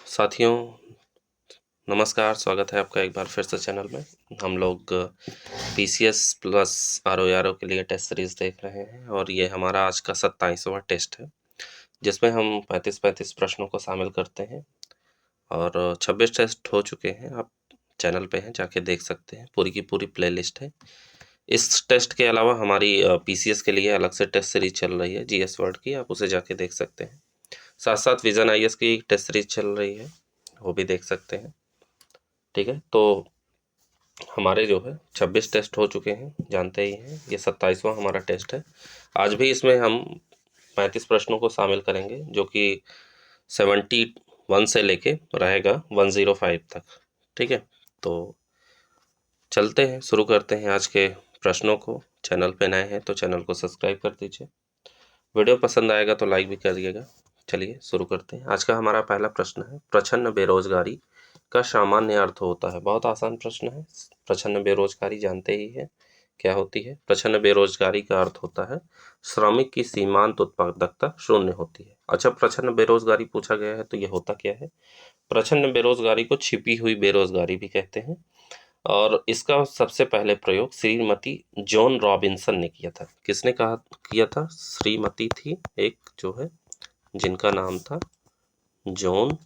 साथियों नमस्कार, स्वागत है आपका एक बार फिर से चैनल में। हम लोग PCS प्लस RO के लिए टेस्ट सीरीज़ देख रहे हैं और ये हमारा आज का 27वां टेस्ट है, जिसमें हम 35 प्रश्नों को शामिल करते हैं और 26 टेस्ट हो चुके हैं। आप चैनल पे हैं, जाके देख सकते हैं, पूरी की पूरी प्लेलिस्ट है। इस टेस्ट के अलावा हमारी PCS के लिए अलग से टेस्ट सीरीज चल रही है GS वर्ड की, आप उसे जाके देख सकते हैं। साथ साथ विजन IS की टेस्ट सीरीज चल रही है, वो भी देख सकते हैं। ठीक है, तो हमारे जो है 26 टेस्ट हो चुके हैं, जानते ही हैं। ये 27वां हमारा टेस्ट है। आज भी इसमें हम 35 प्रश्नों को शामिल करेंगे, जो कि 71 से लेके रहेगा 105 तक। ठीक है, तो चलते हैं, शुरू करते हैं आज के प्रश्नों को। चैनल पे नए हैं तो चैनल को सब्सक्राइब कर दीजिए, वीडियो पसंद आएगा तो लाइक भी कर दिएगा। चलिए शुरू करते हैं। आज का हमारा पहला प्रश्न है, प्रच्छन्न बेरोजगारी का सामान्य अर्थ होता है। बहुत आसान प्रश्न है। प्रच्छन्न बेरोजगारी जानते ही है क्या होती है। प्रच्छन्न बेरोजगारी का अर्थ होता है श्रमिक की सीमांत उत्पादकता शून्य होती है। अच्छा, प्रच्छन्न बेरोजगारी पूछा गया है तो ये होता क्या है। प्रच्छन्न बेरोजगारी को छिपी हुई बेरोजगारी भी कहते हैं और इसका सबसे पहले प्रयोग श्रीमती जॉन रॉबिन्सन ने किया था। किसने कहा किया था? श्रीमती थी एक जो है, जिनका नाम था जॉन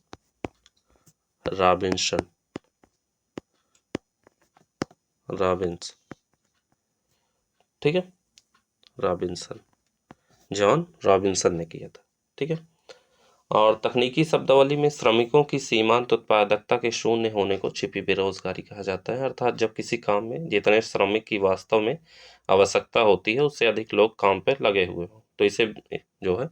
रॉबिन्सन, रॉबिन्स। ठीक है, रॉबिन्सन, जॉन रॉबिन्सन ने किया था। ठीक है, और तकनीकी शब्दावली में श्रमिकों की सीमांत उत्पादकता के शून्य होने को छिपी बेरोजगारी कहा जाता है। अर्थात जब किसी काम में जितने श्रमिक की वास्तव में आवश्यकता होती है, उससे अधिक लोग काम पर लगे हुए हों, तो इसे जो है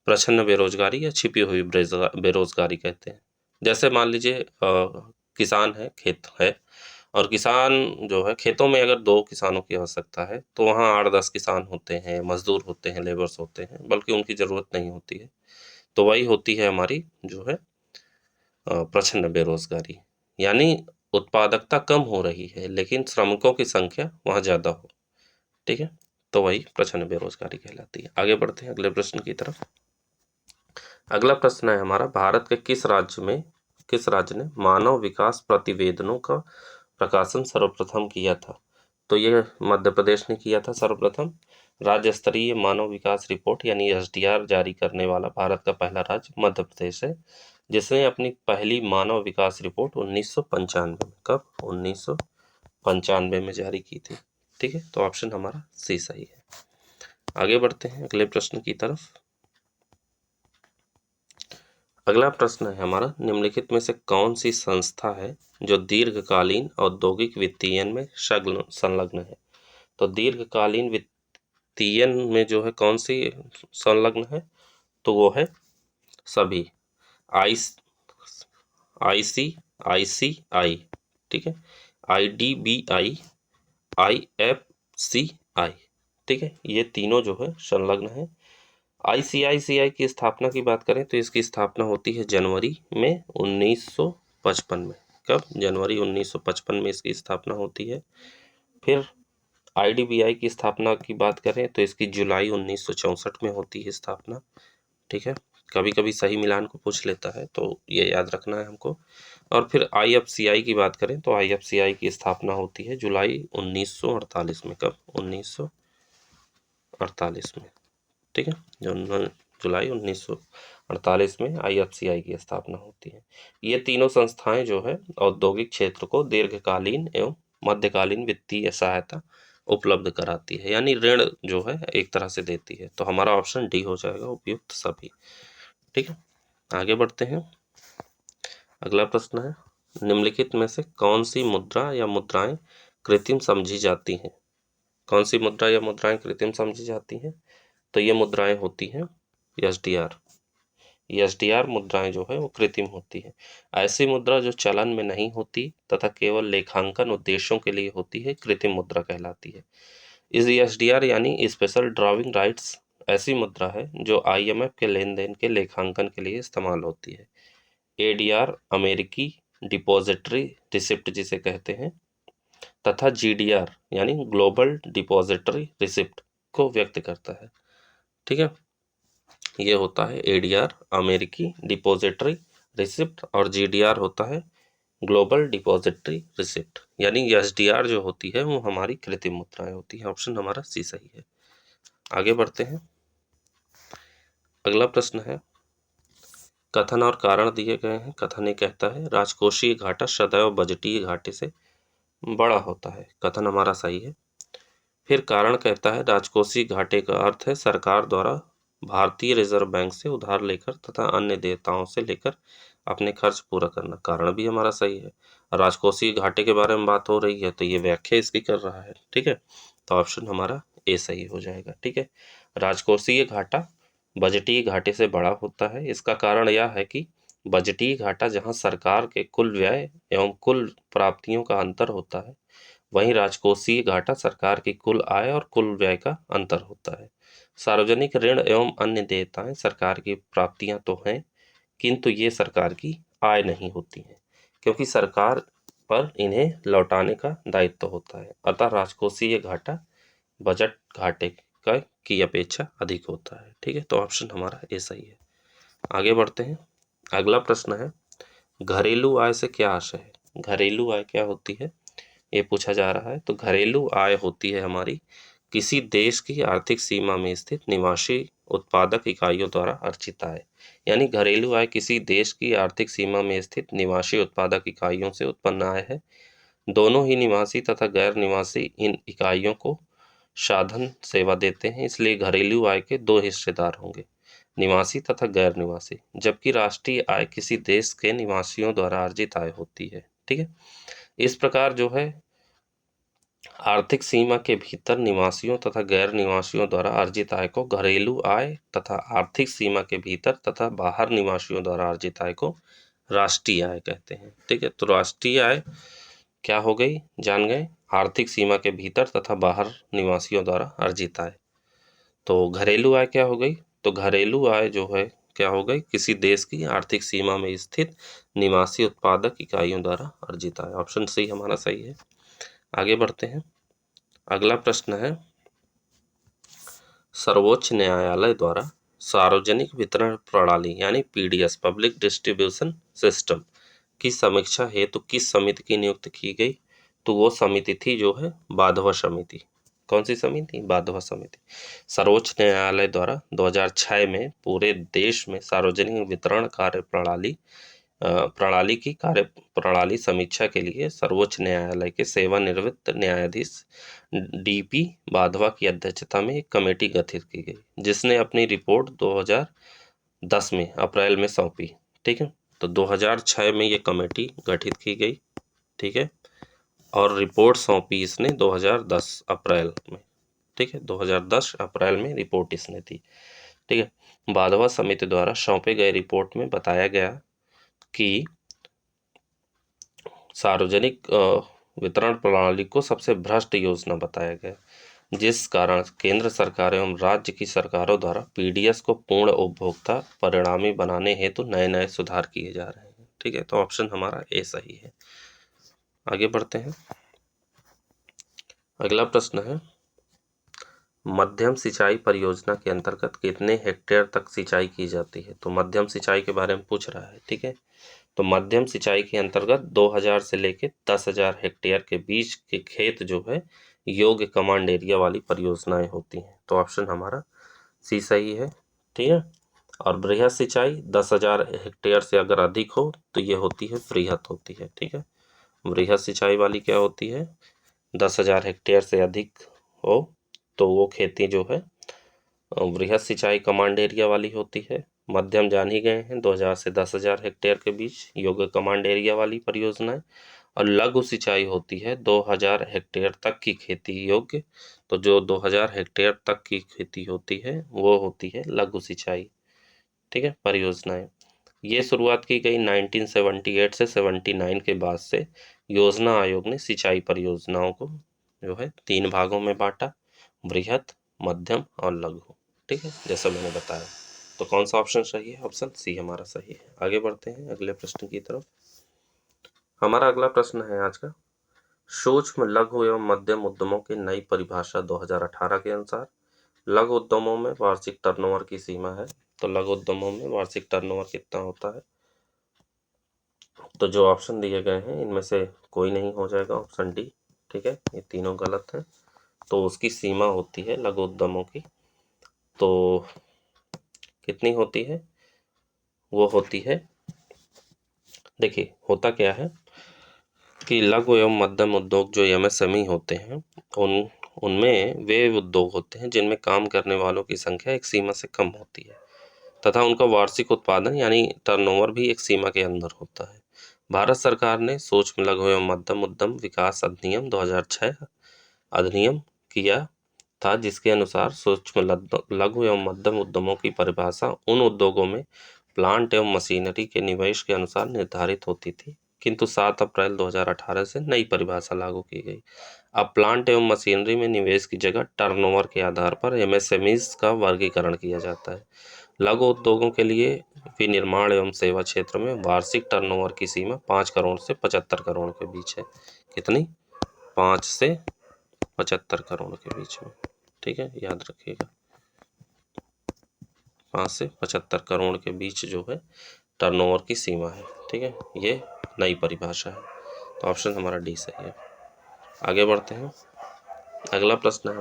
प्रच्छन्न बेरोजगारी या छिपी हुई बेरोजगारी कहते हैं। जैसे मान लीजिए किसान है, खेत है, और किसान जो है खेतों में अगर 2 किसानों की आवश्यकता है तो वहाँ 8-10 किसान होते हैं, मजदूर होते हैं, लेबर्स होते हैं, बल्कि उनकी ज़रूरत नहीं होती है। तो वही होती है हमारी जो है प्रच्छन्न बेरोजगारी, यानी उत्पादकता कम हो रही है लेकिन श्रमिकों की संख्या वहाँ ज़्यादा हो। ठीक है, तो वही प्रच्छन्न बेरोजगारी कहलाती है। आगे बढ़ते हैं अगले प्रश्न की तरफ। अगला प्रश्न है हमारा, भारत के किस राज्य ने मानव विकास प्रतिवेदनों का प्रकाशन सर्वप्रथम किया था? तो ये मध्य प्रदेश ने किया था सर्वप्रथम। राज्य स्तरीय मानव विकास रिपोर्ट यानी SDR जारी करने वाला भारत का पहला राज्य मध्य प्रदेश है, जिसने अपनी पहली मानव विकास रिपोर्ट 1995 में, कब? 1995 में जारी की थी। ठीक है, तो ऑप्शन हमारा सी सही है। आगे बढ़ते हैं अगले प्रश्न की तरफ। अगला प्रश्न है हमारा, निम्नलिखित में से कौन सी संस्था है जो दीर्घकालीन औद्योगिक वित्तीयन में संलग्न है? तो दीर्घकालीन वित्तीयन में जो है कौन सी संलग्न है? तो वो है सभी ICICI, ठीक है, IDBI, IFCI। ठीक है, ये तीनों जो है संलग्न है। ICICI की स्थापना की बात करें तो इसकी स्थापना होती है जनवरी में 1955 में। कब? जनवरी 1955 में इसकी स्थापना होती है। फिर IDBI की स्थापना की बात करें तो इसकी जुलाई 1964 में होती है स्थापना। ठीक है, कभी कभी सही मिलान को पूछ लेता है तो ये याद रखना है हमको। और फिर IFCI की बात करें तो IFCI की स्थापना होती है जुलाई 1948 में। कब? 1948 में। ठीक है, जुलाई 1948 में IFCI की स्थापना होती है। ये तीनों संस्थाएं जो है औद्योगिक क्षेत्र को दीर्घकालीन एवं मध्यकालीन वित्तीय सहायता उपलब्ध कराती है, यानी ऋण जो है एक तरह से देती है। तो हमारा ऑप्शन डी हो जाएगा, उपयुक्त सभी। ठीक है, आगे बढ़ते हैं। अगला प्रश्न है, निम्नलिखित में से कौन सी मुद्रा या मुद्राएं कृत्रिम समझी जाती हैं? कौन सी मुद्रा या मुद्राएं कृत्रिम समझी जाती हैं? तो ये मुद्राएं होती हैं SDR। SDR मुद्राएं जो है वो कृत्रिम होती है। ऐसी मुद्रा जो चलन में नहीं होती तथा केवल लेखांकन उद्देश्यों के लिए होती है, कृत्रिम मुद्रा कहलाती है। इस SDR यानी स्पेशल ड्राविंग राइट्स ऐसी मुद्रा है जो IMF के लेन देन के लेखांकन के लिए इस्तेमाल होती है। ADR अमेरिकी डिपॉजिटरी रिसिप्ट जिसे कहते हैं, तथा GDR यानी ग्लोबल डिपॉजिटरी रिसिप्ट को व्यक्त करता है। ठीक है, ये होता है ADR अमेरिकी डिपॉजिटरी रिसिप्ट, और GDR होता है ग्लोबल डिपॉजिटरी रिसिप्ट, यानी SDR जो होती है वो हमारी कृत्रिम मुद्राएं होती है। ऑप्शन हमारा सी सही है। आगे बढ़ते हैं। अगला प्रश्न है, कथन और कारण दिए गए हैं। कथन ये कहता है राजकोषीय घाटा सदैव बजटीय घाटे से बड़ा होता है। कथन हमारा सही है। फिर कारण कहता है राजकोषीय घाटे का अर्थ है सरकार द्वारा भारतीय रिजर्व बैंक से उधार लेकर तथा अन्य देयताओं से लेकर अपने खर्च पूरा करना। कारण भी हमारा सही है। राजकोषीय घाटे के बारे में बात हो रही है तो ये व्याख्या इसकी कर रहा है। ठीक है, तो ऑप्शन हमारा ए सही हो जाएगा। ठीक है, राजकोषीय घाटा बजटीय घाटे से बड़ा होता है। इसका कारण यह है कि बजटीय घाटा जहां सरकार के कुल व्यय एवं कुल प्राप्तियों का अंतर होता है, वहीं राजकोषीय घाटा सरकार की कुल आय और कुल व्यय का अंतर होता है। सार्वजनिक ऋण एवं अन्य देयताएं सरकार की प्राप्तियां तो हैं, किंतु ये सरकार की आय नहीं होती हैं, क्योंकि सरकार पर इन्हें लौटाने का दायित्व होता है। अतः राजकोषीय घाटा बजट घाटे का की अपेक्षा अधिक होता है। ठीक है, तो ऑप्शन हमारा ए सही है। आगे बढ़ते हैं। अगला प्रश्न है, घरेलू आय से क्या आशय है। घरेलू आय क्या होती है ये पूछा जा रहा है। तो घरेलू आय होती है हमारी किसी देश की आर्थिक सीमा में स्थित निवासी उत्पादक इकाइयों द्वारा अर्जित आय। यानी घरेलू आय किसी देश की आर्थिक सीमा में स्थित निवासी उत्पादक इकाइयों से उत्पन्न आय है। दोनों ही निवासी तथा गैर निवासी इन इकाइयों को साधन सेवा देते हैं, इसलिए घरेलू आय के दो हिस्सेदार होंगे, निवासी तथा गैर निवासी, जबकि राष्ट्रीय आय किसी देश के निवासियों द्वारा अर्जित आय होती है। ठीक है, इस प्रकार जो है आर्थिक सीमा के भीतर निवासियों तथा गैर निवासियों द्वारा अर्जित आय को घरेलू आय तथा आर्थिक सीमा के भीतर तथा बाहर निवासियों द्वारा अर्जित आय को राष्ट्रीय आय कहते हैं। ठीक है, तो राष्ट्रीय आय क्या हो गई जान गए, आर्थिक सीमा के भीतर तथा बाहर निवासियों द्वारा अर्जित आय। तो घरेलू आय क्या हो गई, तो घरेलू आय जो है क्या हो गई, किसी देश की आर्थिक सीमा में स्थित निवासी उत्पादक इकाइयों द्वारा अर्जित आय। ऑप्शन सी हमारा सही है। आगे बढ़ते हैं। अगला प्रश्न है, सर्वोच्च न्यायालय द्वारा सार्वजनिक वितरण प्रणाली यानी PDS पब्लिक डिस्ट्रीब्यूशन सिस्टम की समीक्षा हेतु किस समिति की नियुक्ति की गई। तो वो समिति थी जो है बाधवा समिति। कौन सी समिति, बाधवा समिति। सर्वोच्च न्यायालय द्वारा 2006 में पूरे देश में सार्वजनिक वितरण प्रणाली की कार्य प्रणाली समीक्षा के लिए सर्वोच्च न्यायालय के सेवानिवृत्त न्यायाधीश DP बाधवा की अध्यक्षता में एक कमेटी गठित की गई, जिसने अपनी रिपोर्ट 2010 में अप्रैल में सौंपी। ठीक है, तो 2006 में ये कमेटी गठित की गई। ठीक है, और रिपोर्ट सौंपी इसने 2010 अप्रैल में। ठीक है, 2010 अप्रैल में रिपोर्ट इसने दी। ठीक है, बाधवा समिति द्वारा सौंपे गए रिपोर्ट में बताया गया कि सार्वजनिक वितरण प्रणाली को सबसे भ्रष्ट योजना बताया गया, जिस कारण केंद्र सरकार एवं राज्य की सरकारों द्वारा PDS को पूर्ण उपभोक्ता परिणामी बनाने हेतु नए नए सुधार किए जा रहे हैं। ठीक है, तो ऑप्शन हमारा ए सही है। आगे बढ़ते हैं। अगला प्रश्न है, मध्यम सिंचाई परियोजना के अंतर्गत कितने हेक्टेयर तक सिंचाई की जाती है। तो मध्यम सिंचाई के बारे में पूछ रहा है। ठीक है, तो मध्यम सिंचाई के अंतर्गत 2000 से लेकर 10,000 हेक्टेयर के बीच के खेत जो है योग्य कमांड एरिया वाली परियोजनाएं होती हैं। तो ऑप्शन हमारा सी सही है। ठीक है, और बृहद सिंचाई 10,000 हेक्टेयर से अगर अधिक हो तो ये होती है वृहद होती है। ठीक है, वृहद सिंचाई वाली क्या होती है, 10,000 हेक्टेयर से अधिक हो तो वो खेती जो है वृहद सिंचाई कमांड एरिया वाली होती है। मध्यम जान ही गए हैं, 2000 से 10,000 हेक्टेयर के बीच योग्य कमांड एरिया वाली परियोजनाएं। और लघु सिंचाई होती है 2000 हेक्टेयर तक की खेती योग्य। तो जो 2000 हेक्टेयर तक की खेती होती है वो होती है लघु सिंचाई। ठीक है, परियोजनाएं ये शुरुआत की गई 1978 से 79 के बाद से योजना आयोग ने सिंचाई परियोजनाओं को जो है 3 भागों में बांटा, वृहद, मध्यम और लघु। ठीक है, जैसा मैंने बताया। तो कौन सा ऑप्शन सही है, ऑप्शन सी हमारा सही है। आगे बढ़ते हैं अगले प्रश्न की तरफ। हमारा अगला प्रश्न है आज का, सूक्ष्म लघु एवं मध्यम उद्यमों की नई परिभाषा 2018 के अनुसार लघु उद्यमों में वार्षिक टर्नओवर की सीमा है। तो लघु उद्यमों में वार्षिक टर्नओवर कितना होता है, तो जो ऑप्शन दिए गए हैं इनमें से कोई नहीं हो जाएगा ऑप्शन डी। ठीक है, ये तीनों गलत है। तो उसकी सीमा होती है लघु उद्यमों की, तो कितनी होती है, वो होती है, देखिए होता क्या है कि लघु एवं मध्यम उद्योग जो एमएसएमई होते हैं उनमें वे उद्योग होते हैं जिनमें काम करने वालों की संख्या एक सीमा से कम होती है तथा उनका वार्षिक उत्पादन यानी टर्नओवर भी एक सीमा के अंदर होता है। भारत सरकार ने सूक्ष्म लघु एवं मध्यम उद्यम विकास अधिनियम 2006 अधिनियम किया था, जिसके अनुसार सूक्ष्म लघु एवं मध्यम उद्यमों की परिभाषा उन उद्योगों में प्लांट एवं मशीनरी के निवेश के अनुसार निर्धारित होती थी, किंतु 7 अप्रैल 2018 से नई परिभाषा लागू की गई। अब प्लांट एवं मशीनरी में निवेश की जगह टर्नओवर के आधार पर एमएसएमईज का वर्गीकरण किया जाता है। लघु उद्योगों के लिए विनिर्माण एवं सेवा क्षेत्र में वार्षिक टर्नओवर की सीमा 5 करोड़ से 75 करोड़ के बीच है। कितनी? 5 से 75 करोड़ के बीच में। ठीक है, याद रखिएगा, 5 से 75 करोड़ के बीच जो है टर्नओवर की सीमा है। ठीक है, ये नई परिभाषा है, तो ऑप्शन हमारा डी सही है। आगे बढ़ते हैं, अगला प्रश्न है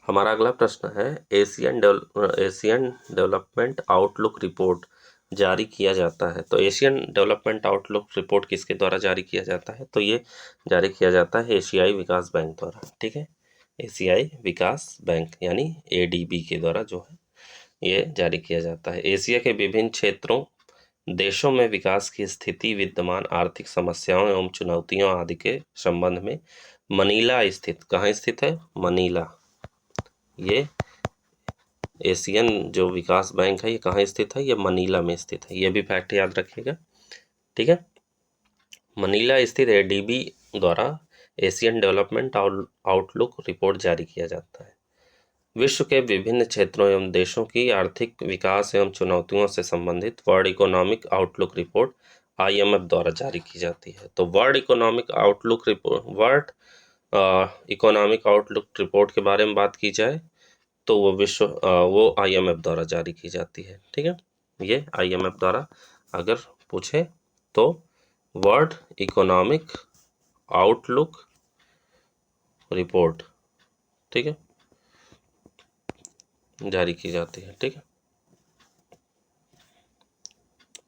हमारा अगला प्रश्न है एशियन डेवलपमेंट आउटलुक रिपोर्ट जारी किया जाता है। तो एशियन डेवलपमेंट आउटलुक रिपोर्ट किसके द्वारा जारी किया जाता है? तो ये जारी किया जाता है एशियाई विकास बैंक द्वारा। ठीक है, एशियाई विकास बैंक यानी एडीबी के द्वारा जो है ये जारी किया जाता है। एशिया के विभिन्न क्षेत्रों देशों में विकास की स्थिति, विद्यमान आर्थिक समस्याओं एवं चुनौतियों आदि के संबंध में मनीला स्थित, कहाँ स्थित है? मनीला। ये एशियन जो विकास बैंक है ये कहाँ स्थित है? ये मनीला में स्थित है। ये भी फैक्ट याद रखिएगा। ठीक है, मनीला स्थित एडीबी द्वारा एशियन डेवलपमेंट आउटलुक रिपोर्ट जारी किया जाता है। विश्व के विभिन्न क्षेत्रों एवं देशों की आर्थिक विकास एवं चुनौतियों से संबंधित world economic outlook report IMF द्वारा जारी की जाती है। तो वर्ल्ड इकोनॉमिक आउटलुक रिपोर्ट के बारे में बात की जाए तो वो आईएमएफ द्वारा जारी की जाती है। ठीक है, ये आईएमएफ द्वारा अगर पूछे तो वर्ल्ड इकोनॉमिक आउटलुक रिपोर्ट, ठीक है, जारी की जाती है। ठीक है,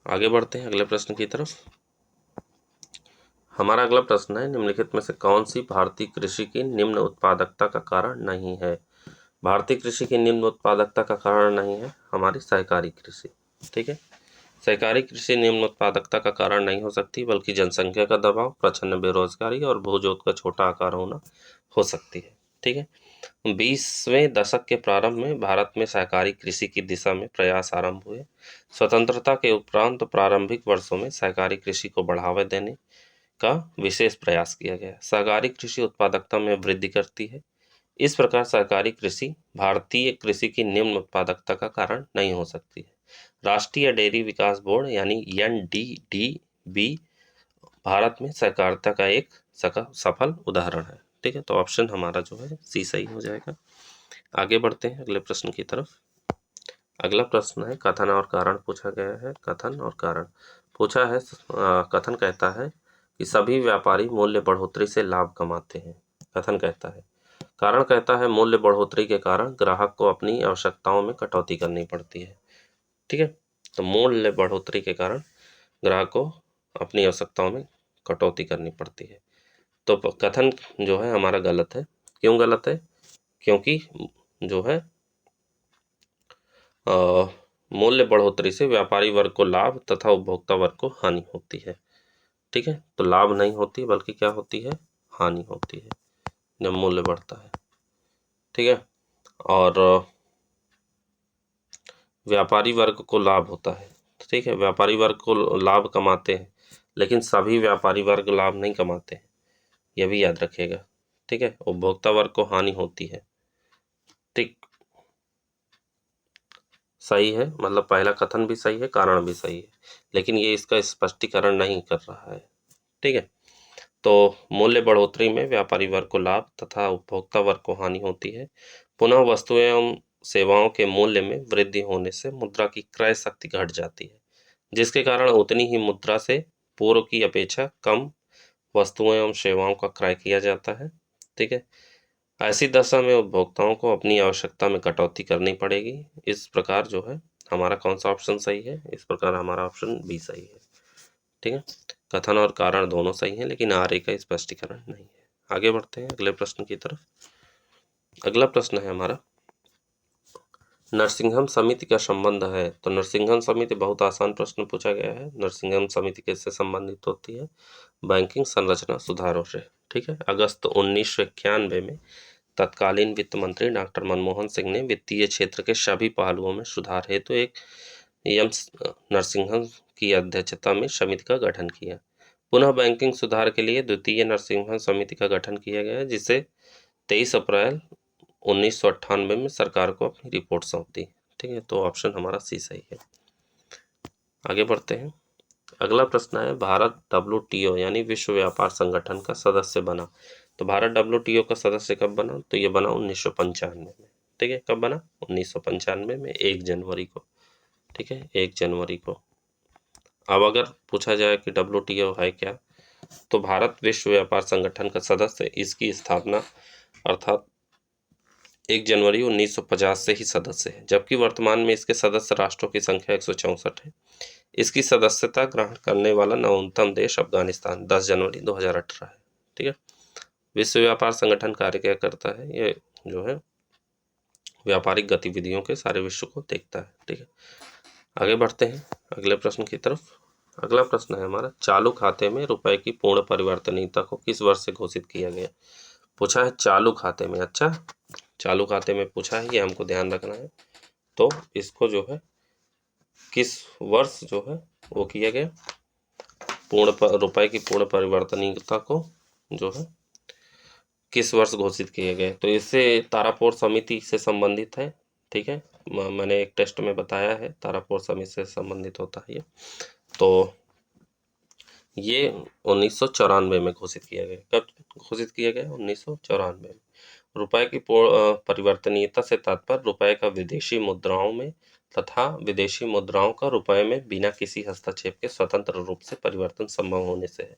आगे बढ़ते हैं अगले प्रश्न की तरफ। हमारा अगला प्रश्न है निम्नलिखित में से कौन सी भारतीय कृषि की निम्न उत्पादकता का कारण नहीं है? भारतीय कृषि की निम्न उत्पादकता का कारण नहीं है हमारी सहकारी कृषि। ठीक है, सहकारी कृषि निम्न उत्पादकता का कारण नहीं हो सकती, बल्कि जनसंख्या का दबाव, प्रचंड बेरोजगारी और भूजोत का छोटा आकार होना हो सकती है। ठीक है, 20वें दशक के प्रारंभ में भारत में सहकारी कृषि की दिशा में प्रयास आरंभ हुए। स्वतंत्रता के उपरांत प्रारंभिक वर्षों में सहकारी कृषि को बढ़ावा देने का विशेष प्रयास किया गया। सहकारी कृषि उत्पादकता में वृद्धि करती है। इस प्रकार सहकारी कृषि भारतीय कृषि की निम्न उत्पादकता का कारण नहीं हो सकती है। राष्ट्रीय डेयरी विकास बोर्ड यानी एनडीडीबी भारत में सहकारिता का एक सफल उदाहरण है। ठीक है, तो ऑप्शन हमारा जो है सी सही हो जाएगा। आगे बढ़ते हैं अगले प्रश्न की तरफ। अगला प्रश्न है कथन और कारण पूछा गया है। कथन और कारण पूछा है। कथन कहता है कि सभी व्यापारी मूल्य बढ़ोतरी से लाभ कमाते हैं। कथन कहता है। कारण कहता है मूल्य बढ़ोतरी के कारण ग्राहक को अपनी आवश्यकताओं में कटौती करनी पड़ती है। ठीक है, तो मूल्य बढ़ोतरी के कारण ग्राहक को अपनी आवश्यकताओं में कटौती करनी पड़ती है। तो कथन जो है हमारा गलत है। क्यों गलत है? क्योंकि जो है मूल्य बढ़ोतरी से व्यापारी वर्ग को लाभ तथा उपभोक्ता वर्ग को हानि होती है। ठीक है, तो लाभ नहीं होती बल्कि क्या होती है? हानि होती है जब मूल्य बढ़ता है। ठीक है, और व्यापारी वर्ग को लाभ होता है। ठीक है, व्यापारी वर्ग को लाभ कमाते हैं, लेकिन सभी व्यापारी वर्ग लाभ नहीं कमाते हैं, यह भी याद रखिएगा। ठीक है, उपभोक्ता वर्ग को हानि होती है। ठीक, सही है, मतलब पहला कथन भी सही है, कारण भी सही है, लेकिन ये इसका स्पष्टीकरण नहीं कर रहा है। ठीक है, तो मूल्य बढ़ोतरी में व्यापारी वर्ग को लाभ तथा उपभोक्ता वर्ग को हानि होती है। पुनः वस्तुएं एवं सेवाओं के मूल्य में वृद्धि होने से मुद्रा की क्रय शक्ति घट जाती है। जिसके कारण उतनी ही मुद्रा से पूर्व की अपेक्षा कम वस्तुओं एवं सेवाओं का क्रय किया जाता है। ठीक है, ऐसी दशा में उपभोक्ताओं को अपनी आवश्यकता में कटौती करनी पड़ेगी। इस प्रकार जो है हमारा कौन सा ऑप्शन सही है? इस प्रकार हमारा ऑप्शन बी सही है। ठीक है, कथन और कारण दोनों सही हैं, लेकिन आर्य का स्पष्टीकरण नहीं है। आगे बढ़ते हैं अगले प्रश्न की तरफ। अगला प्रश्न है हमारा, नरसिंहम समिति का संबंध है। तो नरसिंहम समिति, बहुत आसान प्रश्न पूछा गया है। नरसिंहम समिति किससे संबंधित होती है? बैंकिंग संरचना सुधारों से। ठीक है, अगस्त 1991 में तत्कालीन वित्त मंत्री डॉक्टर मनमोहन सिंह ने वित्तीय क्षेत्र के सभी पहलुओं में सुधार हेतु एक एम नरसिंहम की अध्यक्षता में समिति का गठन किया। पुनः बैंकिंग सुधार के लिए द्वितीय नरसिंहम समिति का गठन किया गया, जिसे 23 अप्रैल 1998 में सरकार को अपनी रिपोर्ट सौंप दी। ठीक है, तो ऑप्शन हमारा सी सही है। आगे बढ़ते हैं। अगला प्रश्न है, भारत WTO यानी विश्व व्यापार संगठन का सदस्य बना। तो भारत WTO का सदस्य कब बना? तो ये बना 1995 में। ठीक है, कब बना? 1995 में 1 जनवरी को। ठीक है, 1 जनवरी को। अब अगर पूछा जाए कि WTO है क्या, तो भारत विश्व व्यापार संगठन का सदस्य इसकी स्थापना अर्थात 1 जनवरी 1950 से ही सदस्य है, जबकि वर्तमान में इसके सदस्य राष्ट्रों की संख्या 164 है। इसकी सदस्यता ग्रहण करने वाला नवतम देश अफगानिस्तान 10 जनवरी 2018 है। ठीक है, विश्व व्यापार संगठन कार्य क्या करता है? ये जो है व्यापारिक गतिविधियों के सारे विश्व को देखता है। ठीक है, आगे बढ़ते हैं अगले प्रश्न की तरफ। अगला प्रश्न है हमारा, चालू खाते में रुपए की पूर्ण परिवर्तनीयता को किस वर्ष से घोषित किया गया? पूछा है चालू खाते में। अच्छा, चालू खाते में पूछा है, ये हमको ध्यान रखना है। तो इसको जो है किस वर्ष जो है वो किया गया, रुपए की पूर्ण परिवर्तनीयता को जो है किस वर्ष घोषित किए गए? तो इससे तारापोर समिति से संबंधित है। ठीक है, मैंने एक टेस्ट में बताया है, तारापोर समिति से संबंधित होता है ये। तो ये 1994 में घोषित किया गया। कब घोषित किया गया? 1994 में। रुपए की परिवर्तनीयता से तात्पर्य रुपए का विदेशी मुद्राओं में तथा विदेशी मुद्राओं का रुपए में बिना किसी हस्तक्षेप के स्वतंत्र रूप से परिवर्तन संभव होने से है।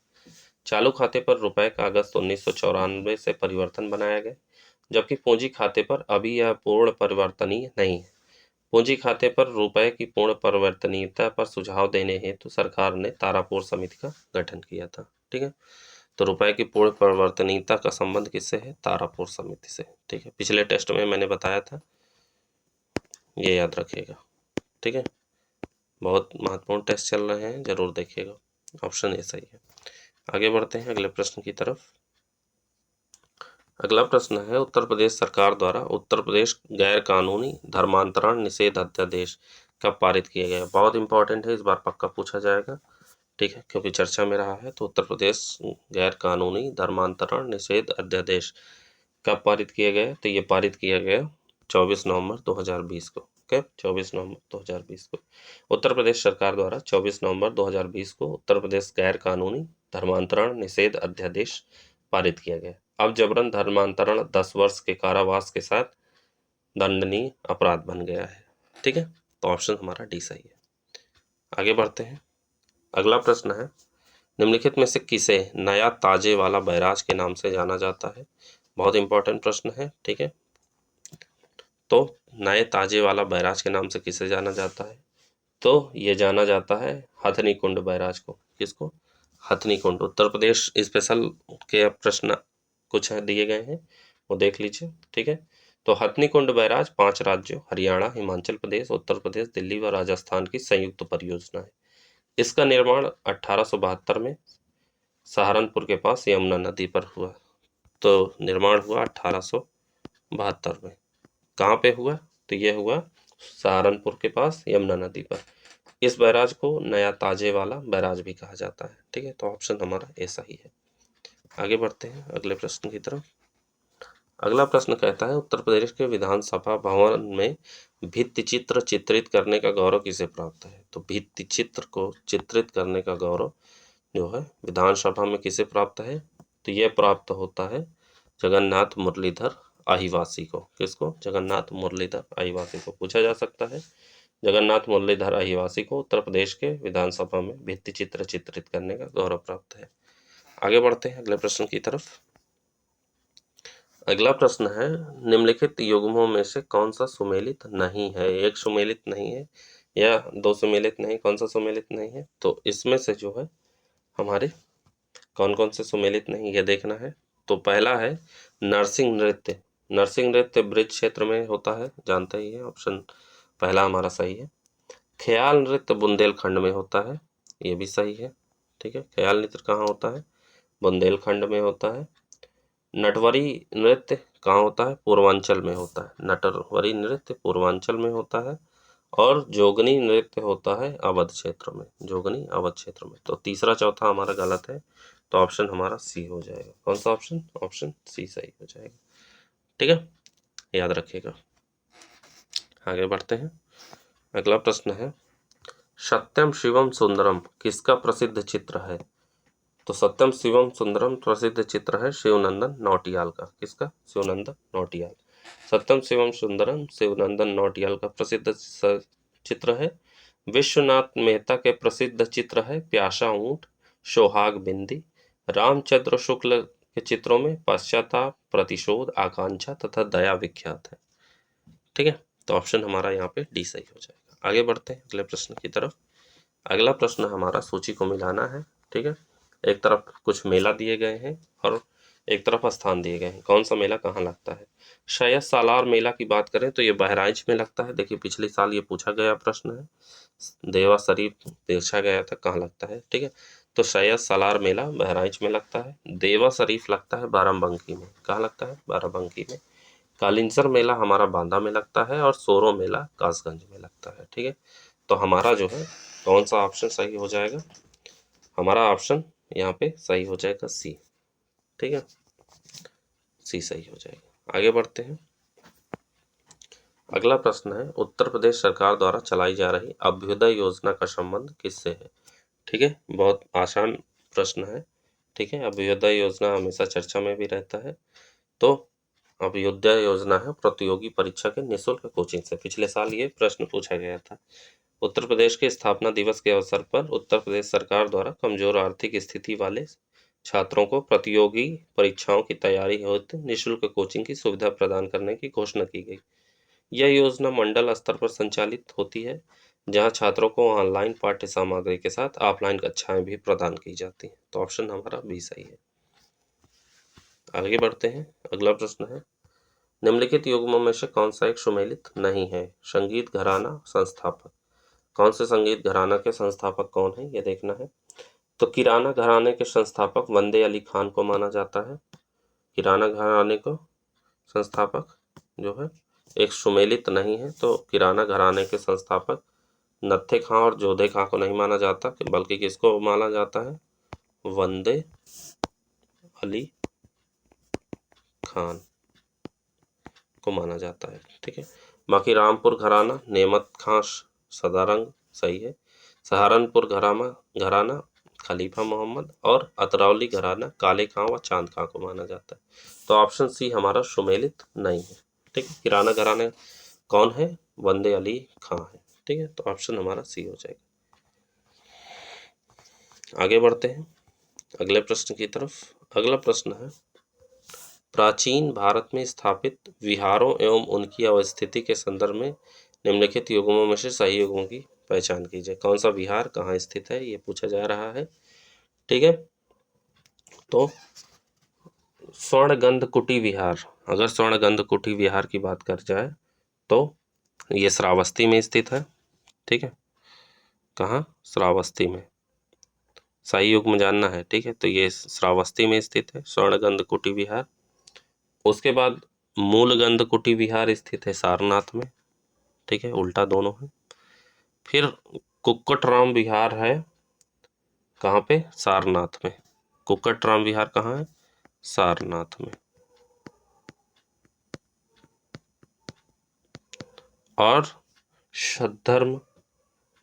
चालू खाते पर रुपए का अगस्त 1994 से परिवर्तन बनाया गया, जबकि पूंजी खाते पर अभी यह पूर्ण परिवर्तनीय नहीं है। पूंजी खाते पर रुपए की पूर्ण परिवर्तनीयता पर सुझाव देने हेतु सरकार ने तारापोर समिति का गठन किया था। ठीक है, तो रुपए की पूर्ण परिवर्तनीयता का संबंध किससे है? तारापोर समिति से। ठीक है, पिछले टेस्ट में मैंने बताया था, ये याद रखिएगा। ठीक है, बहुत महत्वपूर्ण टेस्ट चल रहे हैं, जरूर देखिएगा। ऑप्शन ए सही है। आगे बढ़ते हैं अगले प्रश्न की तरफ। अगला प्रश्न है, उत्तर प्रदेश सरकार द्वारा उत्तर प्रदेश गैर कानूनी धर्मांतरण निषेध अध्यादेश कब पारित किया गया? बहुत इंपॉर्टेंट है, इस बार पक्का पूछा जाएगा। ठीक है, क्योंकि चर्चा में रहा है। तो उत्तर प्रदेश गैर कानूनी धर्मांतरण निषेध अध्यादेश कब पारित किया गया? तो ये पारित किया गया 24 नवंबर 2020 को। ओके, 24 नवंबर 2020 को उत्तर प्रदेश सरकार द्वारा 24 नवंबर 2020 को उत्तर प्रदेश गैर कानूनी धर्मांतरण निषेध अध्यादेश पारित किया गया। अब जबरन धर्मांतरण 10 वर्ष के कारावास के साथ दंडनीय अपराध बन गया है। ठीक है, तो ऑप्शन हमारा डी सही है। आगे बढ़ते हैं। अगला प्रश्न है, निम्नलिखित में से किसे नया ताजे वाला बैराज के नाम से जाना जाता है? बहुत इंपॉर्टेंट प्रश्न है। ठीक है, तो नए ताजे वाला बैराज के नाम से किसे जाना जाता है? तो ये जाना जाता है हथनी कुंड बैराज को। किसको? हथनी कुंड। उत्तर प्रदेश स्पेशल के प्रश्न कुछ दिए गए हैं, वो देख लीजिए। ठीक है, तो हथनी कुंड बैराज 5 राज्यों हरियाणा, हिमाचल प्रदेश, उत्तर प्रदेश, दिल्ली व राजस्थान की संयुक्त परियोजना है। इसका निर्माण 1872 में सहारनपुर के पास यमुना नदी पर हुआ। तो निर्माण हुआ 1872 में। कहाँ पे हुआ? तो यह हुआ सहारनपुर के पास यमुना नदी पर। इस बैराज को नया ताजे वाला बैराज भी कहा जाता है। ठीक है, तो ऑप्शन हमारा ए सही है। आगे बढ़ते हैं अगले प्रश्न की तरफ। अगला प्रश्न कहता है, उत्तर प्रदेश के विधानसभा भवन में भित्ति चित्र चित्रित करने का गौरव किसे प्राप्त है? तो भित्ति चित्र को चित्रित करने का गौरव जो है विधानसभा में किसे प्राप्त है? तो यह प्राप्त होता है जगन्नाथ मुरलीधर आहिवासी को। किसको? जगन्नाथ मुरलीधर आहिवासी को। पूछा जा सकता है जगन्नाथ मुरलीधर अहिवासी को उत्तर प्रदेश के विधानसभा में भित्ति चित्र चित्रित करने का गौरव प्राप्त है। आगे बढ़ते हैं अगले प्रश्न की तरफ। अगला प्रश्न है, निम्नलिखित युग्मों में से कौन सा सुमेलित नहीं है? एक सुमेलित नहीं है या दो सुमेलित नहीं, कौन सा सुमेलित नहीं है? तो इसमें से जो है हमारे कौन कौन से सुमेलित नहीं, ये देखना है। तो पहला है नरसिंह नृत्य। नरसिंह नृत्य ब्रिज क्षेत्र में होता है, जानते ही है, ऑप्शन पहला हमारा सही है। ख्याल नृत्य बुंदेलखंड में होता है, ये भी सही है। ठीक है, ख्याल नृत्य कहाँ होता है? बुंदेलखंड में होता है। नटवरी नृत्य कहाँ होता है? पूर्वांचल में होता है। नटवरी नृत्य पूर्वांचल में होता है। और जोगनी नृत्य होता है अवध क्षेत्र में, जोगनी अवध क्षेत्र में। तो तीसरा चौथा हमारा गलत है, तो ऑप्शन हमारा सी हो जाएगा। कौन सा ऑप्शन? ऑप्शन सी सही हो जाएगा। ठीक है, याद रखिएगा। आगे बढ़ते हैं। अगला प्रश्न है, सत्यम शिवम सुंदरम किसका प्रसिद्ध चित्र है? तो सत्यम शिवम सुंदरम प्रसिद्ध चित्र है शिवनंदन नौटियाल का। किसका? शिवनंदन नौटियाल। सत्यम शिवम सुंदरम शिवनंदन नौटियाल का प्रसिद्ध चित्र है। विश्वनाथ मेहता के प्रसिद्ध चित्र है प्यासा ऊंट, सोहाग बिंदी। रामचंद्र शुक्ल के चित्रों में पश्चाताप, प्रतिशोध, आकांक्षा तथा दया विख्यात है। ठीक है, तो ऑप्शन हमारा यहाँ पे डी सही हो जाएगा। आगे बढ़ते हैं अगले प्रश्न की तरफ। अगला प्रश्न हमारा सूची को मिलाना है। ठीक है, एक तरफ कुछ मेला दिए गए हैं और एक तरफ स्थान दिए गए हैं। कौन सा मेला कहाँ लगता है? शायद सालार मेला की बात करें तो ये बहराइच में लगता है। देखिए पिछले साल ये पूछा गया प्रश्न है, देवा शरीफ पूछा गया था कहाँ लगता है। ठीक है, तो शायद सालार मेला बहराइच में लगता है। देवा शरीफ लगता है बाराबंकी में। कहाँ लगता है? बाराबंकी में। कालिंसर मेला हमारा बांदा में लगता है और सोरो मेला कासगंज में लगता है। ठीक है, तो हमारा जो है कौन सा ऑप्शन सही हो जाएगा? हमारा ऑप्शन यहाँ पे सही हो जाएगा सी। ठीक है, सी सही हो जाएगा। आगे बढ़ते हैं। अगला प्रश्न है, उत्तर प्रदेश सरकार द्वारा चलाई जा रही अभ्युदय योजना का संबंध किससे है? ठीक है, बहुत आसान प्रश्न है। ठीक है, अभ्युदय योजना हमेशा चर्चा में भी रहता है। तो अभ्युदय योजना है प्रतियोगी परीक्षा के निःशुल्क कोचिंग से। पिछले साल ये प्रश्न पूछा गया था। उत्तर प्रदेश के स्थापना दिवस के अवसर पर उत्तर प्रदेश सरकार द्वारा कमजोर आर्थिक स्थिति वाले छात्रों को प्रतियोगी परीक्षाओं की तैयारी हेतु निःशुल्क कोचिंग की सुविधा प्रदान करने की घोषणा की गई। यह योजना मंडल स्तर पर संचालित होती है, जहां छात्रों को ऑनलाइन पाठ्य सामग्री के साथ ऑफलाइन कक्षाएं भी प्रदान की जाती हैं। तो ऑप्शन हमारा बी सही है। आगे बढ़ते हैं। अगला प्रश्न है, निम्नलिखित युग्मों में से कौन सा एक सुमेलित नहीं है? संगीत घराना संस्थापक। कौन से संगीत घराना के संस्थापक कौन है, ये देखना है। तो किराना घराने के संस्थापक वंदे अली खान को माना जाता है। किराना घराने को संस्थापक जो है एक सुमेलित नहीं है, तो किराना घराने के संस्थापक नत्थे खां और जोधे खां को नहीं माना जाता, बल्कि किसको माना जाता है? वंदे अली खान को माना जाता है। ठीक है, बाकी रामपुर घराना नेमत खां सदारंग सही है। सहारनपुर घराना खलीफा मोहम्मद और अतरौली घराना काले खां व चांद खां को माना जाता है। तो ऑप्शन सी हमारा सुमेलित नहीं है। ठीक है, किराना घराना कौन है? वंदे अली खां है। ठीक है, तो ऑप्शन हमारा सी हो जाएगा। आगे बढ़ते हैं अगले प्रश्न की तरफ। अगला प्रश्न है, प्राचीन भारत में स्थापित विहारों एवं उनकी अवस्थिति के संदर्भ में निम्नलिखित युग्मों में से सही युग्मों की पहचान कीजिए। कौन सा विहार कहाँ स्थित है, ये पूछा जा रहा है। ठीक है, तो स्वर्णगंध कुटी विहार, अगर स्वर्णगंध कुटी विहार की बात कर जाए तो ये श्रावस्ती में स्थित है। ठीक है, कहाँ? श्रावस्ती में। सही युग्म जानना है। ठीक है, तो ये श्रावस्ती में स्थित है स्वर्णगंध कुटी विहार। उसके बाद मूलगंध कुटी विहार स्थित है सारनाथ में। ठीक है, उल्टा दोनों है। फिर कुक्कटराम विहार है कहाँ पे? सारनाथ में। कुक्कटराम विहार कहाँ है? सारनाथ में। और सद्धर्म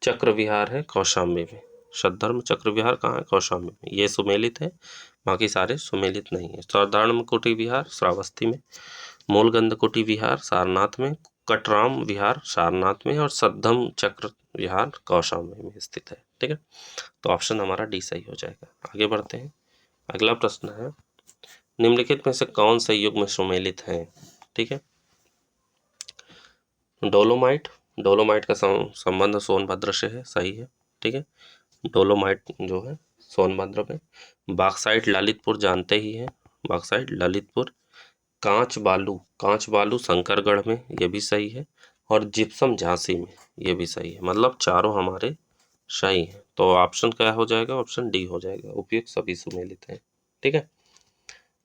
चक्र विहार है कौशाम्बी में। सद्धर्म चक्र विहार कहाँ है? कौशाम्बी में। ये सुमेलित है, बाकी सारे सुमेलित नहीं है। सद्धर्म कुटी विहार श्रावस्ती में, मूलगंध कुटी विहार सारनाथ में, कटराम विहार सारनाथ में और सद्धम चक्र विहार कौशाम्बी में स्थित है। ठीक है, तो ऑप्शन हमारा डी सही हो जाएगा। आगे बढ़ते हैं। अगला प्रश्न है, निम्नलिखित में से कौन से युग में सुमेलित है? ठीक है, डोलोमाइट, डोलोमाइट का संबंध सोनभद्र से है, सही है। ठीक है, डोलोमाइट जो है सोनभद्र में। बॉक्साइट ललितपुर जानते ही हैं, बॉक्साइट ललितपुर। कांच बालू, कांच बालू शंकरगढ़ में, ये भी सही है। और जिप्सम झांसी में, ये भी सही है। मतलब चारों हमारे सही है। तो ऑप्शन क्या हो जाएगा? ऑप्शन डी हो जाएगा, उपयुक्त सभी सुमेलित हैं। ठीक है,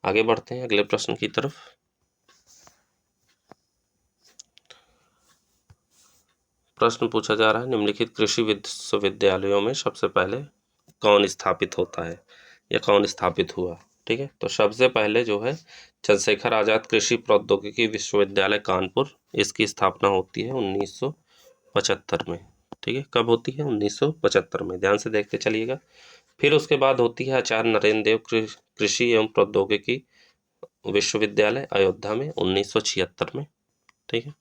आगे बढ़ते हैं अगले प्रश्न की तरफ। प्रश्न पूछा जा रहा है, निम्नलिखित कृषि विश्वविद्यालयों में सबसे पहले कौन स्थापित होता है या कौन स्थापित हुआ? ठीक है, तो सबसे पहले जो है चंद्रशेखर आजाद कृषि प्रौद्योगिकी विश्वविद्यालय कानपुर, इसकी स्थापना होती है 1975 में। ठीक है, कब होती है? 1975 में। ध्यान से देखते चलिएगा। फिर उसके बाद होती है आचार्य नरेंद्र देव कृषि एवं प्रौद्योगिकी विश्वविद्यालय अयोध्या में 1976 में। ठीक है,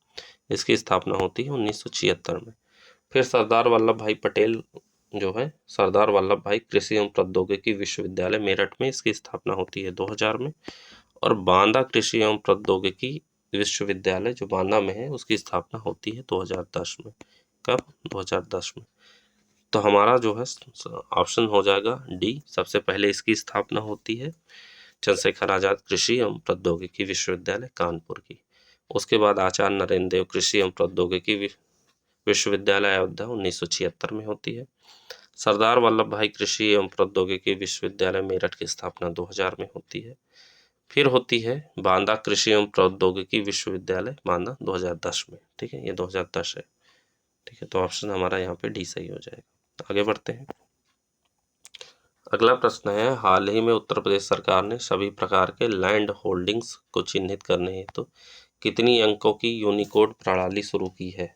इसकी स्थापना होती है 1976 में। फिर सरदार वल्लभ भाई पटेल जो है, सरदार वल्लभ भाई कृषि एवं प्रौद्योगिकी विश्वविद्यालय मेरठ में, इसकी स्थापना होती है 2000 में। और बांदा कृषि एवं प्रौद्योगिकी विश्वविद्यालय जो बांदा में है, उसकी स्थापना होती है 2010 में। कब? 2010 में। तो हमारा जो है ऑप्शन हो जाएगा डी, सबसे पहले इसकी स्थापना होती है चंद्रशेखर आजाद कृषि एवं प्रौद्योगिकी विश्वविद्यालय कानपुर की। उसके बाद आचार्य नरेंद्र देव कृषि एवं प्रौद्योगिकी विश्वविद्यालय अयोध्या 1976 में होती है। सरदार वल्लभ भाई कृषि एवं प्रौद्योगिकी विश्वविद्यालय मेरठ की स्थापना 2000 में होती है। फिर होती है बांदा कृषि एवं प्रौद्योगिकी विश्वविद्यालय बांदा 2010 में। ठीक है, ये 2010 है। ठीक है, तो ऑप्शन हमारा यहाँ पे डी सही हो जाएगा। आगे बढ़ते हैं। अगला प्रश्न है, हाल ही में उत्तर प्रदेश सरकार ने सभी प्रकार के लैंड होल्डिंग्स को चिन्हित करने हेतु कितनी अंकों की यूनिकोड प्रणाली शुरू की है?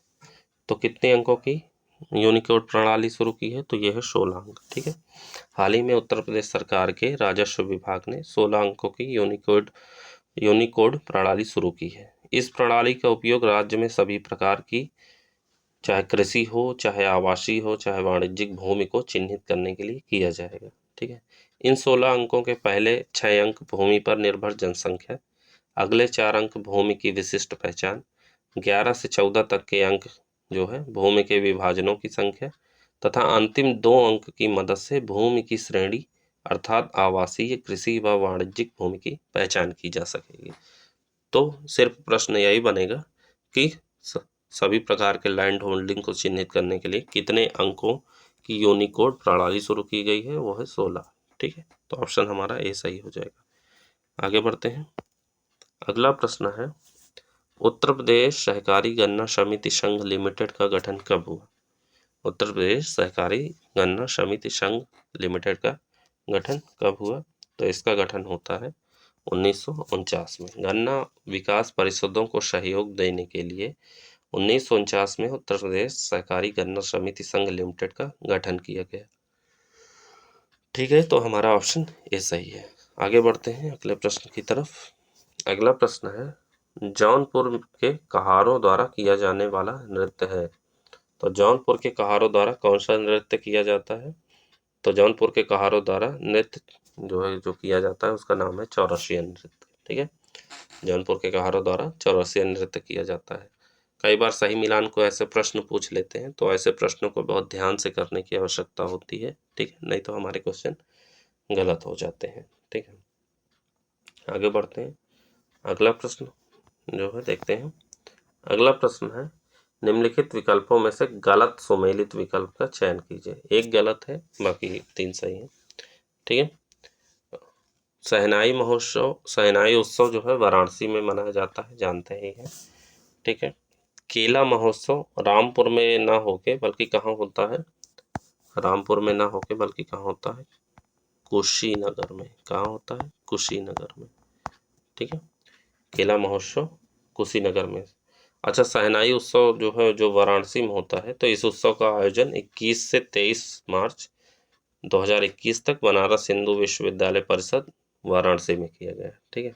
तो कितने अंकों की यूनिकोड प्रणाली शुरू की है? तो यह है 16 अंक। ठीक है, हाल ही में उत्तर प्रदेश सरकार के राजस्व विभाग ने 16 अंकों की यूनिकोड प्रणाली शुरू की है। इस प्रणाली का उपयोग राज्य में सभी प्रकार की, चाहे कृषि हो, चाहे आवासीय हो, चाहे वाणिज्यिक भूमि को चिन्हित करने के लिए किया जाएगा। ठीक है, इन 16 अंकों के पहले 6 अंक भूमि पर निर्भर जनसंख्या, अगले 4 अंक भूमि की विशिष्ट पहचान, 11 से 14 तक के अंक जो है भूमि के विभाजनों की संख्या, तथा अंतिम 2 अंक की मदद से भूमि की श्रेणी अर्थात आवासीय, कृषि व वाणिज्यिक भूमि की पहचान की जा सकेगी। तो सिर्फ प्रश्न यही बनेगा कि सभी प्रकार के लैंड होल्डिंग को चिन्हित करने के लिए कितने अंकों की यूनिकोड प्रणाली शुरू की गई है? वो है 16। ठीक है, तो ऑप्शन हमारा ए सही हो जाएगा। आगे बढ़ते हैं। अगला प्रश्न है, उत्तर प्रदेश सहकारी गन्ना समिति संघ लिमिटेड का गठन कब हुआ? उत्तर प्रदेश सहकारी गन्ना समिति संघ लिमिटेड का गठन कब हुआ? तो इसका गठन होता है 1949 में। गन्ना विकास परिषदों को सहयोग देने के लिए 1949 में उत्तर प्रदेश सहकारी गन्ना समिति संघ लिमिटेड का गठन किया गया। ठीक है, तो हमारा ऑप्शन ए सही है। आगे बढ़ते हैं अगले प्रश्न की तरफ। अगला प्रश्न है, जौनपुर के कहारों द्वारा किया जाने वाला नृत्य है। तो जौनपुर के कहारों द्वारा कौन सा नृत्य किया जाता है? तो जौनपुर के कहारों द्वारा नृत्य जो है जो किया जाता है उसका नाम है चौरसिया नृत्य। ठीक है, जौनपुर के कहारों द्वारा चौरसिया नृत्य किया जाता है। कई बार सही मिलान को ऐसे प्रश्न पूछ लेते हैं, तो ऐसे प्रश्नों को बहुत ध्यान से करने की आवश्यकता होती है। ठीक है, नहीं तो हमारे क्वेश्चन गलत हो जाते हैं। ठीक है, आगे बढ़ते हैं। अगला प्रश्न जो है देखते हैं। अगला प्रश्न है, निम्नलिखित विकल्पों में से गलत सुमेलित विकल्प का चयन कीजिए। एक गलत है, बाकी 3 सही है। ठीक है, शहनाई उत्सव जो है वाराणसी में मनाया जाता है, जानते ही हैं। ठीक है, केला महोत्सव रामपुर में ना होके बल्कि कहाँ होता है? रामपुर में ना होके बल्कि कहाँ होता है? कुशीनगर में। कहाँ होता है? कुशीनगर में। ठीक है, केला महोत्सव कुशीनगर में। अच्छा, शहनाई उत्सव जो है जो वाराणसी में होता है, तो इस उत्सव का आयोजन 21 से 23 मार्च 2021 तक बनारस हिंदू विश्वविद्यालय परिषद वाराणसी में किया गया। ठीक है,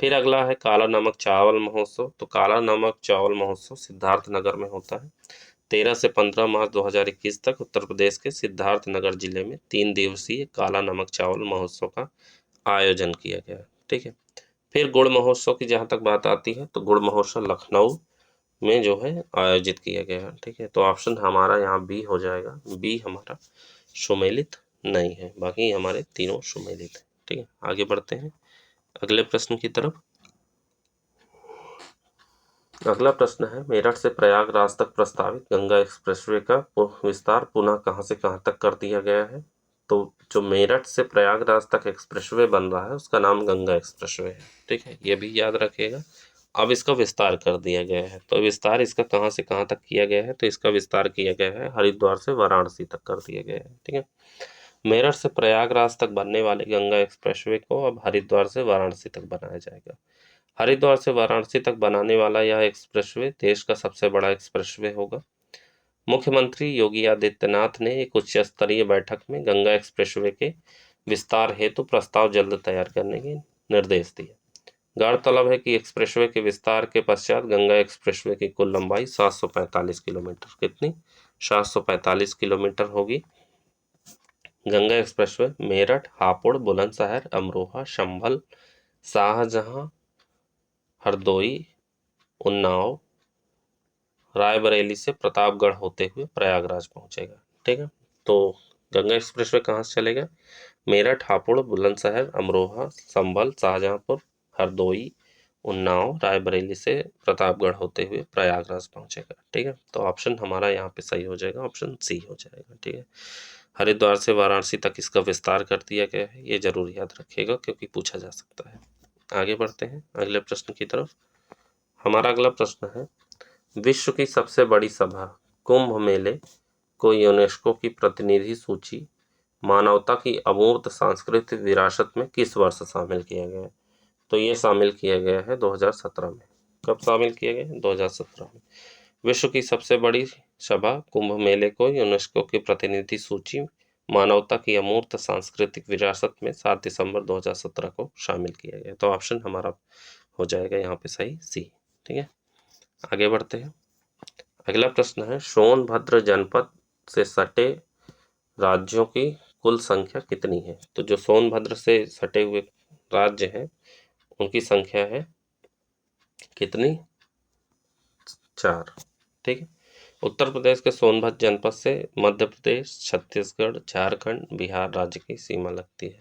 फिर अगला है काला नमक चावल महोत्सव। तो काला नमक चावल महोत्सव सिद्धार्थनगर में होता है। 13 से 15 मार्च 2021 तक उत्तर प्रदेश के सिद्धार्थनगर जिले में 3 दिवसीय काला नमक चावल महोत्सव का आयोजन किया गया। ठीक है। फिर गुड़ महोत्सव की जहाँ तक बात आती है तो गुड़ महोत्सव लखनऊ में जो है आयोजित किया गया है। ठीक है। तो ऑप्शन हमारा यहाँ बी हो जाएगा। बी हमारा सुमेलित नहीं है, बाकी हमारे तीनों सुमेलित है। ठीक है। आगे बढ़ते हैं अगले प्रश्न की तरफ। अगला प्रश्न है मेरठ से प्रयागराज तक प्रस्तावित गंगा एक्सप्रेसवे का विस्तार पुनः कहां से कहां तक कर दिया गया है। तो जो मेरठ से प्रयागराज तक एक्सप्रेसवे बन रहा है उसका नाम गंगा एक्सप्रेसवे है। ठीक है, ये भी याद रखिएगा। अब इसका विस्तार कर दिया गया है, तो विस्तार इसका कहां से कहां तक किया गया है, तो इसका विस्तार किया गया है हरिद्वार से वाराणसी तक कर दिया गया है। ठीक है, मेरठ से प्रयागराज तक बनने वाले गंगा एक्सप्रेसवे को अब हरिद्वार से वाराणसी तक बनाया जाएगा। हरिद्वार से वाराणसी तक बनाने वाला यह एक्सप्रेसवे देश का सबसे बड़ा एक्सप्रेसवे होगा। मुख्यमंत्री योगी आदित्यनाथ ने एक उच्च स्तरीय बैठक में गंगा एक्सप्रेसवे के विस्तार हेतु प्रस्ताव जल्द तैयार करने के निर्देश दिए। गौरतलब है कि एक्सप्रेसवे के विस्तार के पश्चात गंगा एक्सप्रेसवे की कुल लंबाई 745 किलोमीटर कितनी 745 किलोमीटर होगी। गंगा एक्सप्रेसवे मेरठ, हापुड़, बुलंदशहर, अमरोहा, संभल, शाहजहां, हरदोई, उन्नाव, रायबरेली से प्रतापगढ़ होते हुए प्रयागराज पहुंचेगा। ठीक है, तो गंगा एक्सप्रेसवे कहाँ से चलेगा? मेरठ, हापुड़, बुलंदशहर, अमरोहा, संभल, शाहजहांपुर, हरदोई, उन्नाव, रायबरेली से प्रतापगढ़ होते हुए प्रयागराज पहुंचेगा। ठीक है, तो ऑप्शन हमारा यहाँ पे सही हो जाएगा, ऑप्शन सी हो जाएगा। ठीक है, हरिद्वार से वाराणसी तक इसका विस्तार कर दिया गया है, ये जरूर याद रखिएगा क्योंकि पूछा जा सकता है। आगे बढ़ते हैं अगले प्रश्न की तरफ। हमारा अगला प्रश्न है विश्व की सबसे बड़ी सभा कुंभ मेले को यूनेस्को की प्रतिनिधि सूची मानवता की अमूर्त सांस्कृतिक विरासत में किस वर्ष शामिल किया गया है? तो ये शामिल किया गया है 2017 में। कब शामिल किया गया है? 2017 में। विश्व की सबसे बड़ी सभा कुंभ मेले को यूनेस्को की प्रतिनिधि सूची मानवता की अमूर्त सांस्कृतिक विरासत में 7 दिसंबर 2017 को शामिल किया गया। तो ऑप्शन हमारा हो जाएगा यहाँ पे सही सी। ठीक है, आगे बढ़ते हैं। अगला प्रश्न है सोनभद्र जनपद से सटे राज्यों की कुल संख्या कितनी है? तो जो सोनभद्र से सटे हुए राज्य हैं उनकी संख्या है कितनी? 4। ठीक है, उत्तर प्रदेश के सोनभद्र जनपद से मध्य प्रदेश, छत्तीसगढ़, झारखंड, बिहार राज्य की सीमा लगती है।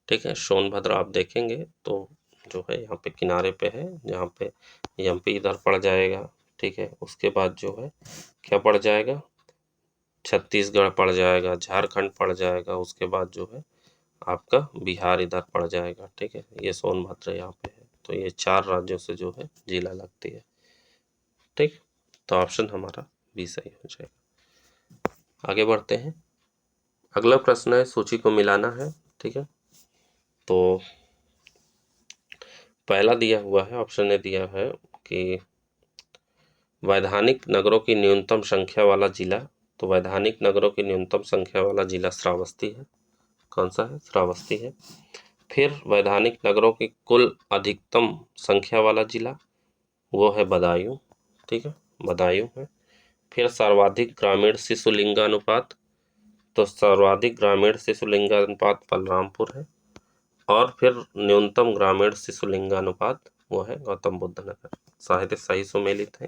ठीक है, सोनभद्र आप देखेंगे तो जो है यहाँ पे किनारे पे है, जहाँ पे एमपी इधर पड़ जाएगा। ठीक है, उसके बाद जो है क्या पड़ जाएगा? छत्तीसगढ़ पड़ जाएगा, झारखंड पड़ जाएगा, उसके बाद जो है आपका बिहार इधर पड़ जाएगा। ठीक है, ये सोनभद्र यहाँ पे है, तो ये 4 राज्यों से जो है जिला लगती है। ठीक, तो ऑप्शन हमारा बी सही हो जाएगा। आगे बढ़ते हैं। अगला प्रश्न है सूची को मिलाना है। ठीक है, तो पहला दिया हुआ है, ऑप्शन ने दिया है कि वैधानिक नगरों की न्यूनतम संख्या वाला जिला। तो वैधानिक नगरों की न्यूनतम संख्या वाला जिला श्रावस्ती है। कौन सा है? श्रावस्ती है। फिर वैधानिक नगरों की कुल अधिकतम संख्या वाला जिला वो है बदायूं। ठीक है, बदायूं है। फिर सर्वाधिक ग्रामीण शिशु लिंगानुपात, तो सर्वाधिक ग्रामीण शिशु लिंगानुपात बलरामपुर है। और फिर न्यूनतम ग्रामीण शिशु लिंगानुपात वो है गौतम बुद्ध नगर। साहित्य सही सुमेलित है।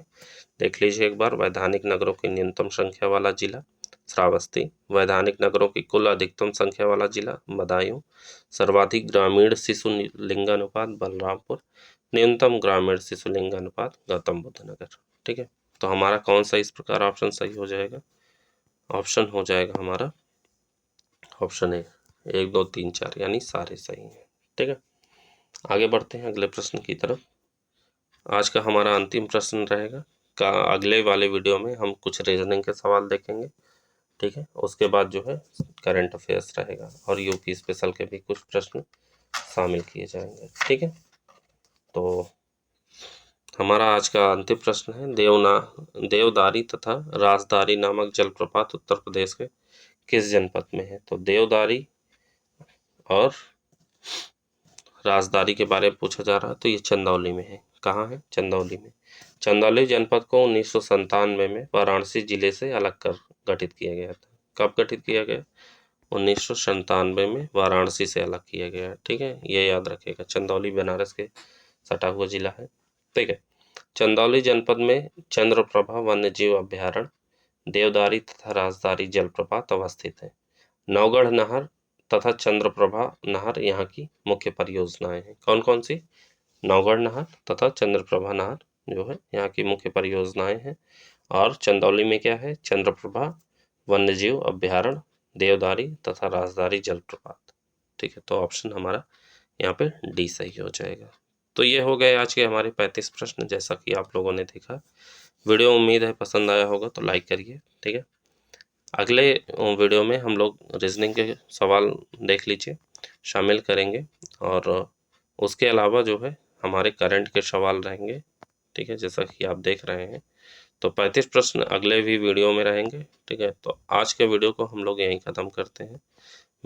देख लीजिए एक बार, वैधानिक नगरों की न्यूनतम संख्या वाला जिला श्रावस्ती, वैधानिक नगरों की कुल अधिकतम संख्या वाला जिला बदायूं, सर्वाधिक ग्रामीण शिशु लिंगानुपात बलरामपुर, न्यूनतम ग्रामीण शिशु लिंगानुपात गौतम बुद्ध नगर। ठीक है, तो हमारा कौन सा इस प्रकार ऑप्शन सही हो जाएगा? ऑप्शन हो जाएगा हमारा ऑप्शन ए, 1 2 3 4 यानी सारे सही हैं। ठीक है, आगे बढ़ते हैं अगले प्रश्न की तरफ। आज का हमारा अंतिम प्रश्न रहेगा का अगले वाले वीडियो में हम कुछ रीजनिंग के सवाल देखेंगे। ठीक है, उसके बाद जो है करंट अफेयर्स रहेगा और यूपी स्पेशल के भी कुछ प्रश्न शामिल किए जाएंगे। ठीक है, तो हमारा आज का अंतिम प्रश्न है देवदारी तथा राजदारी नामक जलप्रपात उत्तर प्रदेश के किस जनपद में है? तो देवदारी और राजदारी के बारे में पूछा जा रहा है तो ये चंदौली में है। कहाँ है? चंदौली में। चंदौली जनपद को 1997 में वाराणसी जिले से अलग कर गठित किया गया था। कब गठित किया गया? 1997 में वाराणसी से अलग किया गया। ठीक है, ये याद रखिएगा। चंदौली बनारस के सटा हुआ जिला है। ठीक है। चंदौली जनपद में चंद्रप्रभा वन्यजीव अभ्यारण्य, देवदारी तथा राजदारी जलप्रपात अवस्थित है। नौगढ़ नहर तथा चंद्रप्रभा नहर यहाँ की मुख्य परियोजनाएं हैं। कौन कौन सी? नौगढ़ नहर तथा चंद्रप्रभा नहर जो है यहाँ की मुख्य परियोजनाएं हैं। और चंदौली में क्या है? चंद्रप्रभा वन्यजीव अभ्यारण्य, देवदारी तथा राजदारी जलप्रपात। ठीक है, तो ऑप्शन हमारा यहाँ पे डी सही हो जाएगा। तो ये हो गए आज के हमारे 35 प्रश्न, जैसा कि आप लोगों ने देखा। वीडियो उम्मीद है पसंद आया होगा, तो लाइक करिए। ठीक है, अगले वीडियो में हम लोग रीजनिंग के सवाल देख लीजिए, शामिल करेंगे। और उसके अलावा जो है हमारे करंट के सवाल रहेंगे। ठीक है, जैसा कि आप देख रहे हैं। तो 35 प्रश्न अगले भी वीडियो में रहेंगे। ठीक है, तो आज के वीडियो को हम लोग यहीं ख़त्म करते हैं।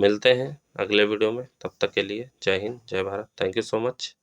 मिलते हैं अगले वीडियो में, तब तक के लिए जय हिंद, जय Bharat. Thank you so much.